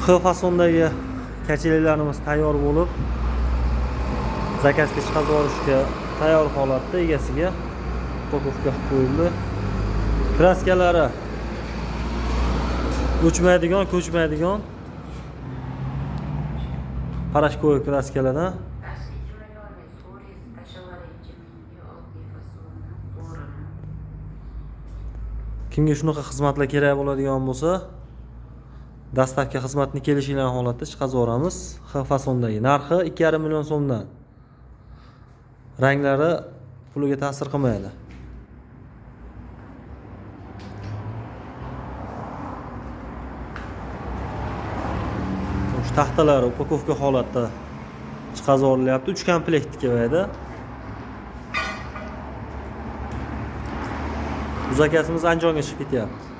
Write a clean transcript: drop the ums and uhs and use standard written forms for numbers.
X fasondagi kachelilarimiz tayyor bo'lib, zakazga chiqarib yuborishga tayyor holatda egasiga upakovka qilib qo'yildi. Kraskalari o'chmaydigan, ko'chmaydigan parashkovoy kraskalardan. Kimga shunaqa xizmatlar kerak bo'ladigan bo'lsa, dastavka xizmatini kelishilgan holatda chiqarib yuboramiz. X fasondagi narxi 2,5 million so'mdan. Ranglari puliga ta'sir qilmaydi. Shu taxtalari upakovka holatda chiqarib yuborilyapti. 3 komplekt keladi. Bu zakazimiz Andijonga chiqib ketyapti.